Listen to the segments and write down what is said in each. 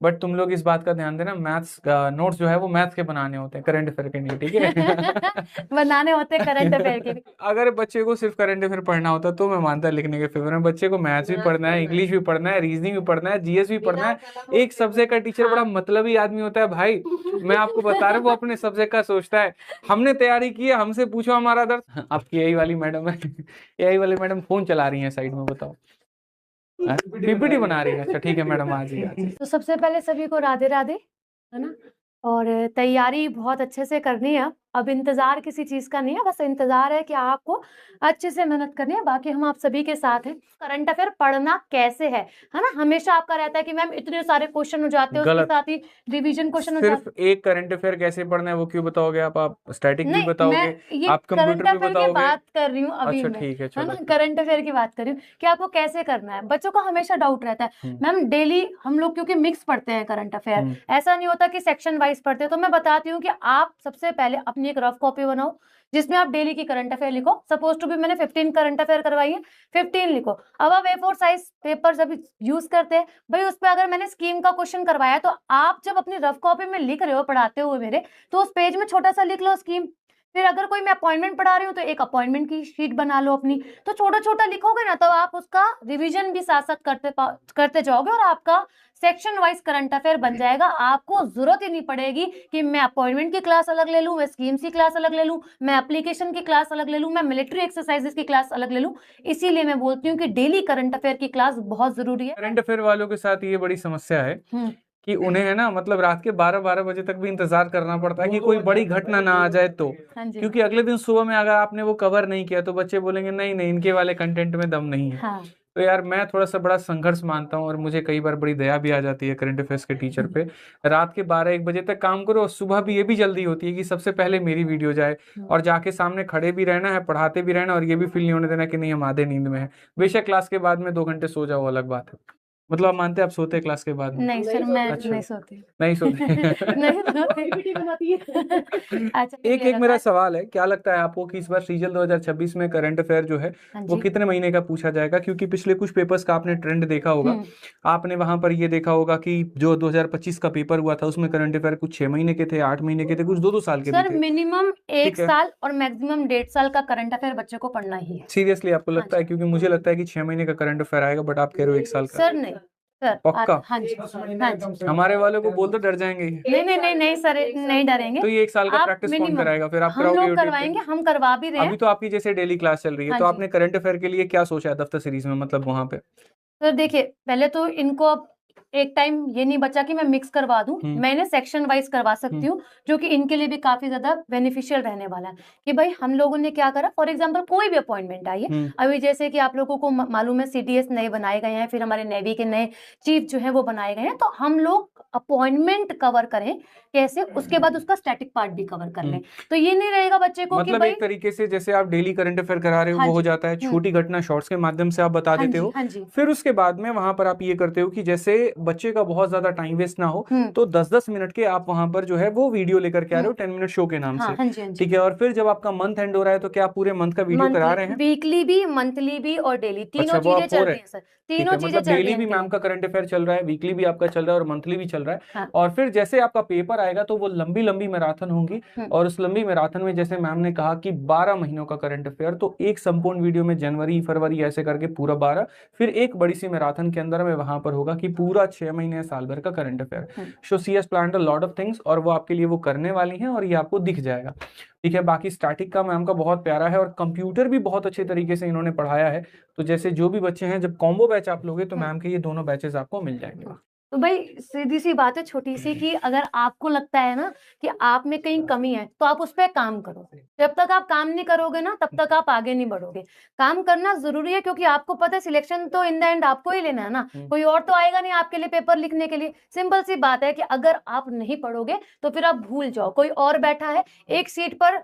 But तुम लोग इस बात का ध्यान देना, मैथ्स नोट्स जो है वो मैथ्स के बनाने होते हैं, करंट अफेयर के नहीं, ठीक है। बनाने होते करंट अफेयर के भी। अगर बच्चे को सिर्फ करंट अफेयर पढ़ना होता तो मैं मानता लिखने के फेवर में। बच्चे को मैथ्स भी पढ़ना है, इंग्लिश भी पढ़ना है, रीजनिंग भी पढ़ना है, जीएस भी पढ़ना है। एक सब्जेक्ट का टीचर बड़ा मतलबी आदमी होता है भाई, मैं आपको बता रहा हूँ, वो अपने सब्जेक्ट का सोचता है। हमने तैयारी की है, हमसे पूछो हमारा दर्द। आपकी यही वाली मैडम है, यही वाली मैडम फोन चला रही है साइड में, बताओ पीपीटी बना रही है। अच्छा ठीक है मैडम, आज ही। तो सबसे पहले सभी को राधे राधे, है ना। और तैयारी बहुत अच्छे से करनी है। अब इंतजार किसी चीज का नहीं है, बस इंतजार है कि आपको अच्छे से मेहनत करनी है। बाकी हम आप सभी के साथ हैं। करंट अफेयर पढ़ना कैसे है ना, हमेशा आपका रहता है कि मैम इतने सारे क्वेश्चन हो जाते हैं, उसके गलत। साथ ही रिवीजन क्वेश्चन हो सिर्फ जाते एक करंट अफेयर कैसे पढ़ना है वो क्यों बताओगे आप स्टैटिक भी नहीं, बताओगे, मैं ये आप करंट कंप्यूटर भी अफेयर की बताओगे। बात कर रही हूँ अभी अच्छा मैं, ठीक है, है चलो ना, ठीक। करंट अफेयर की बात कर रही हूँ कि आपको कैसे करना है। बच्चों का हमेशा डाउट रहता है मैम डेली हम लोग क्योंकि मिक्स पढ़ते हैं करंट अफेयर, ऐसा नहीं होता कि सेक्शन वाइज पढ़ते हैं। तो मैं बताती हूँ कि आप सबसे पहले अपनी एक रफ कॉपी बनाओ जिसमें आप डेली की करंट अफेयर लिखो। सपोज टू भी मैंने 15 करंट अफेयर करवाई है, 15 लिखो। अब आप A4 साइज पेपर जब यूज करते हैं भाई, उस पर अगर मैंने स्कीम का क्वेश्चन करवाया तो आप जब अपनी रफ कॉपी में लिख रहे हो पढ़ाते हुए मेरे, तो उस पेज में छोटा सा लिख लो स्कीम। फिर अगर कोई मैं अपॉइंटमेंट पढ़ा रही हूँ तो एक अपॉइंटमेंट की शीट बना लो अपनी। तो छोटा छोटा लिखोगे ना, तो आप उसका रिवीजन भी साथ साथ करते जाओगे और आपका सेक्शन वाइज करंट अफेयर बन जाएगा। आपको जरूरत ही नहीं पड़ेगी कि मैं अपॉइंटमेंट की क्लास अलग ले लूं, मैं स्कीम्स की क्लास अलग ले लूं, मैं एप्लीकेशन की क्लास अलग ले लूं, मैं मिलिट्री एक्सरसाइजेस की क्लास अलग ले लूं। इसीलिए मैं बोलती हूँ कि डेली करंट अफेयर की क्लास बहुत जरूरी है। करंट अफेयर वालों के साथ ये बड़ी समस्या है कि उन्हें है ना, मतलब रात के 12-12 बजे तक भी इंतजार करना पड़ता है कि कोई बड़ी घटना ना आ जाए तो, हाँ जी। क्योंकि अगले दिन सुबह में अगर आपने वो कवर नहीं किया तो बच्चे बोलेंगे नहीं नहीं इनके वाले कंटेंट में दम नहीं है। हाँ। तो यार मैं थोड़ा सा बड़ा संघर्ष मानता हूँ और मुझे कई बार बड़ी दया भी आ जाती है करंट अफेयर्स के टीचर पे। रात के 12-1 बजे तक काम करो और सुबह भी ये भी जल्दी होती है कि सबसे पहले मेरी वीडियो जाए और जाके सामने खड़े भी रहना है, पढ़ाते भी रहना और ये भी फील नहीं होने देना कि नहीं हम आधे नींद में है। बेशक क्लास के बाद में 2 घंटे सो जाओ अलग बात है। मतलब आप मानते हैं आप सोते हैं क्लास के बाद में? नहीं सर, मैं अच्छा। नहीं सोती। नहीं सोते। नहीं सोती। अच्छा एक एक मेरा सवाल है, क्या लगता है आपको कि इस बार सीजन 2026 में करंट अफेयर जो है हाँ वो जी। कितने महीने का पूछा जाएगा? क्योंकि पिछले कुछ पेपर्स का आपने ट्रेंड देखा होगा, आपने वहां पर ये देखा होगा कि जो 2025 का पेपर हुआ था उसमें करंट अफेयर कुछ 6 महीने के थे, 8 महीने के थे, कुछ 2-2 साल के भी सर थे। मिनिमम ठीक 1 है। साल और मैक्सिमम 1.5 साल का करंट अफेयर बच्चे को पढ़ना ही है। सीरियसली आपको हाँ लगता है? क्योंकि मुझे लगता है कि 6 महीने का करंट अफेयर आएगा, बट आप कह रहे हो 1 साल का। सर नहीं सर, पक्का? हाँ जी हाँ जी। हमारे वालों को बोल दो, डर जाएंगे ये। नहीं नहीं नहीं नहीं सर, नहीं डरेंगे। तो ये 1 साल का आप प्रैक्टिस कौन मिनिमम कराएगा? फिर आप हम कराओगे लोग यूट्यूब पे? करवाएंगे, हम करवा भी रहे हैं। अभी तो आपकी जैसे डेली क्लास चल रही है, हाँ तो जी। आपने करंट अफेयर के लिए क्या सोचा है दफ्तर सीरीज में, मतलब वहां पे? सर देखिए, पहले तो इनको अब एक टाइम ये नहीं बचा कि मैं मिक्स करवा दूं, मैं इन्हें सेक्शन वाइज करवा सकती हूँ, जो कि इनके लिए भी काफी ज्यादा बेनिफिशियल रहने वाला है। कि भाई हम लोगों ने क्या करा, फॉर एग्जांपल कोई भी अपॉइंटमेंट आई है, अभी जैसे कि आप लोगों को मालूम है सीडीएस नए बनाए गए हैं, फिर हमारे नेवी के नए चीफ जो है वो बनाए गए हैं, तो हम लोग अपॉइंटमेंट कवर करें कैसे, उसके बाद उसका स्टैटिक पार्ट भी कवर कर लें। तो ये नहीं रहेगा बच्चे को कि मतलब भाई एक तरीके से जैसे आप डेली करंट अफेयर करा रहे हो हाँ वो हो जी। जाता है, छोटी घटना शॉर्ट्स के माध्यम से आप बता हाँ देते जी, हो। हाँ जी। फिर उसके बाद में वहां पर आप ये करते हो कि जैसे बच्चे का बहुत ज्यादा टाइम वेस्ट ना हो, तो 10-10 मिनट के आप वहां पर जो है वो वीडियो लेकर के आ रहे हो 10 मिनट शो के नाम से। हाँ जी, हाँ जी। ठीक है, और फिर जब आपका मंथ एंड हो रहा है तो क्या आप पूरे मंथ का वीडियो करा रहे हैं? वीकली भी, मंथली भी और डेली, तीनों अच्छा, वो चीजें आप चल हो रही रहे हैं सर, ठीक तीनों है, चीजें मतलब चल रही डेली हैं भी इनके मैम लिए। का करंट अफेयर चल रहा है, वीकली भी आपका चल रहा है और मंथली भी चल रहा है। हाँ। और फिर जैसे आपका पेपर आएगा तो वो लंबी लंबी मैराथन होंगी, और उस लंबी मैराथन में जैसे मैम ने कहा कि 12 महीनों का करंट अफेयर, तो एक संपूर्ण वीडियो में जनवरी फरवरी ऐसे करके पूरा 12, फिर एक बड़ी सी मैराथन के अंदर में वहां पर होगा कि पूरा 6 महीने साल भर का current affair. So C S plan a lot of things, और वो आपके लिए वो करने वाली हैं और ये आपको दिख जाएगा। ठीक है, बाकी स्टैटिक का मैम का बहुत प्यारा है और कंप्यूटर भी बहुत अच्छे तरीके से इन्होंने पढ़ाया है। तो जैसे जो भी बच्चे हैं, जब कॉम्बो बैच आप लोगे तो मैम के ये दोनों बैचेस आपको मिल जाएंगे। तो भाई सीधी सी बात है छोटी सी, कि अगर आपको लगता है ना कि आप में कहीं कमी है तो आप उस पर काम करो। जब तक आप काम नहीं करोगे ना तब तक आप आगे नहीं बढ़ोगे। काम करना जरूरी है, क्योंकि आपको पता है सिलेक्शन तो इन द एंड आपको ही लेना है ना, कोई और तो आएगा नहीं आपके लिए पेपर लिखने के लिए। सिंपल सी बात है कि अगर आप नहीं पढ़ोगे तो फिर आप भूल जाओ, कोई और बैठा है एक सीट पर,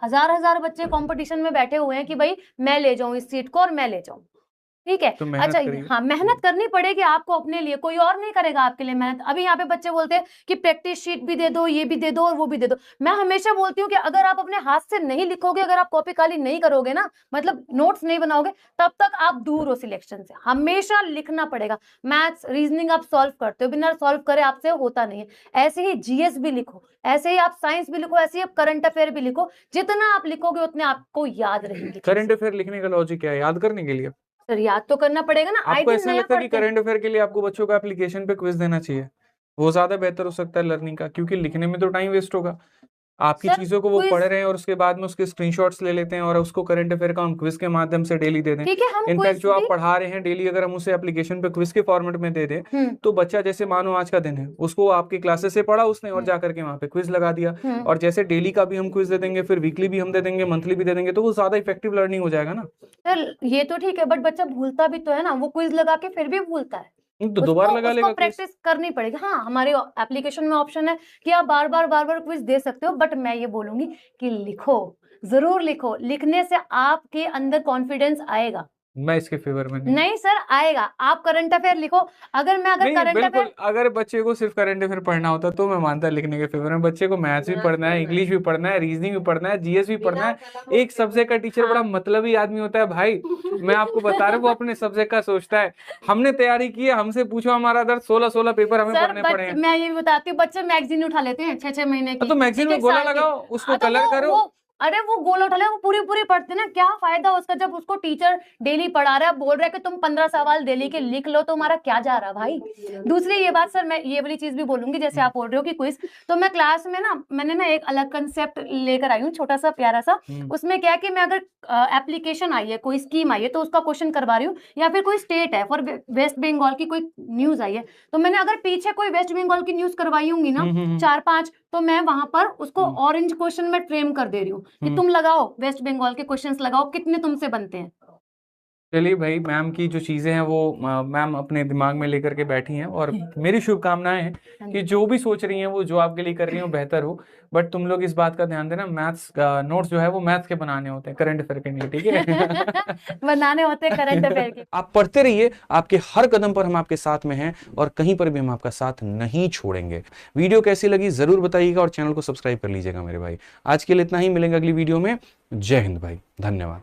हजार हजार बच्चे कंपटीशन में बैठे हुए हैं कि भाई मैं ले जाऊं इस सीट को और मैं ले जाऊं। ठीक है। तो मेहनत अच्छा करिए। हाँ, मेहनत करनी पड़ेगी आपको अपने लिए, कोई और नहीं करेगा आपके लिए मेहनत। अभी यहाँ पे बच्चे बोलते हैं कि प्रैक्टिस शीट भी दे दो, ये भी दे दो और वो भी दे दो। मैं हमेशा बोलती हूँ कि अगर आप अपने हाथ से नहीं लिखोगे, अगर आप कॉपी खाली नहीं करोगे ना, मतलब नोट्स नहीं बनाओगे, तब तक आप दूर हो सिलेक्शन से। हमेशा लिखना पड़ेगा। मैथ्स रीजनिंग आप सॉल्व करते हो, बिना सॉल्व करे आपसे होता नहीं है। ऐसे ही जीएस भी लिखो, ऐसे ही आप साइंस भी लिखो, ऐसे ही आप करंट अफेयर भी लिखो। जितना आप लिखोगे उतने आपको याद रहेंगे। करंट अफेयर लिखने का लॉजिक क्या है? याद करने के लिए? सर याद तो करना पड़ेगा ना, आए आपको दिन ऐसा नया लगता है कि पढ़ते हैं। करंट अफेयर के लिए आपको बच्चों को एप्लीकेशन पे क्विज देना चाहिए? वो ज्यादा बेहतर हो सकता है लर्निंग का, क्योंकि लिखने में तो टाइम वेस्ट होगा। आपकी सर चीजों को वो क्विज, पढ़ रहे हैं और उसके बाद में उसके स्क्रीनशॉट्स ले लेते हैं और उसको करंट अफेयर का हम क्विज के माध्यम से डेली दे दें। ठीक है, हम इनफैक्ट क्विज जो आप भी पढ़ा रहे हैं डेली, अगर हम उसे एप्लीकेशन पे क्विज के फॉर्मेट में दे दें, तो बच्चा जैसे मानो आज का दिन है, उसको आपकी क्लासेस से पढ़ा उसने और जाकर के वहां पे क्विज लगा दिया। और जैसे डेली का भी हम क्विज दे देंगे, फिर वीकली भी हम दे देंगे, मंथली भी दे देंगे, तो वो ज्यादा इफेक्टिव लर्निंग हो जाएगा ना। सर ये तो ठीक है, बट बच्चा भूलता भी तो है ना, वो क्विज लगा के फिर भी भूलता है। तो दोबारा लगा उसको लेगा क्विज। प्रैक्टिस करनी पड़ेगी। हाँ, हमारे एप्लीकेशन में ऑप्शन है कि आप बार बार क्विज दे सकते हो, बट मैं ये बोलूंगी कि लिखो, जरूर लिखो। लिखने से आपके अंदर कॉन्फिडेंस आएगा। मैं इसके फेवर में नहीं। नहीं सर, आएगा। आप करंट अफेयर लिखो। अगर नहीं करंट बिल्कुल, अफेयर, अगर बच्चे को सिर्फ करंट अफेयर पढ़ना होता तो मैं मानता लिखने के फेवर में। बच्चे को मैथ्स भी पढ़ना है, इंग्लिश भी पढ़ना है, रीजनिंग भी पढ़ना है, जीएस भी पढ़ना है। एक सब्जेक्ट का टीचर बड़ा मतलबी आदमी होता है भाई। मैं आपको बता रहा हूँ, वो अपने सब्जेक्ट का सोचता है। हमने तैयारी की है, हमसे पूछो हमारा दर्द, 16 पेपर हमें पढ़ने पड़े हैं। मैं ये बताती हूँ, बच्चे मैगजीन उठा लेते हैं 6-6 महीने की, तो मैगजीन में गोला लगाओ, उसको कलर करो। अरे वो गोल उठा ले, वो पूरी पूरी पढ़ते ना, क्या फायदा उसका जब उसको टीचर डेली पढ़ा रहा है, बोल रहा है कि तुम 15 सवाल डेली के लिख लो, तो हमारा क्या जा रहा भाई। दूसरी ये बात सर, मैं ये वाली चीज भी बोलूंगी, जैसे आप बोल रहे हो कि क्विज, तो मैं क्लास में ना, मैंने ना एक अलग कंसेप्ट लेकर आई हूँ, छोटा सा प्यारा सा। उसमें क्या है कि मैं अगर एप्लीकेशन आई है, कोई स्कीम आई है, तो उसका क्वेश्चन करवा रही हूँ, या फिर कोई स्टेट है, फॉर वेस्ट बंगाल की कोई न्यूज आई है, तो मैंने अगर पीछे कोई वेस्ट बंगाल की न्यूज करवाई होंगी ना 4-5, तो मैं वहां पर उसको ऑरेंज क्वेश्चन में फ्रेम कर दे रही हूँ कि तुम लगाओ, वेस्ट बंगाल के क्वेश्चंस लगाओ, कितने तुमसे बनते हैं। चलिए भाई, मैम की जो चीजें हैं वो मैम अपने दिमाग में लेकर के बैठी हैं, और मेरी शुभकामनाएं हैं कि जो भी सोच रही हैं वो जो आपके लिए कर रही हैं वो बेहतर हो। बट तुम लोग इस बात का ध्यान देना, मैथ्स का नोट्स जो है वो मैथ्स के बनाने होते हैं, करंट अफेयर के नहीं, ठीक है? बनाने होते हैं करंट अफेयर के। आप पढ़ते रहिए, आपके हर कदम पर हम आपके साथ में हैं और कहीं पर भी हम आपका साथ नहीं छोड़ेंगे। वीडियो कैसी लगी जरूर बताइएगा और चैनल को सब्सक्राइब कर लीजिएगा मेरे भाई। आज के लिए इतना ही, मिलेंगे अगली वीडियो में। जय हिंद भाई, धन्यवाद।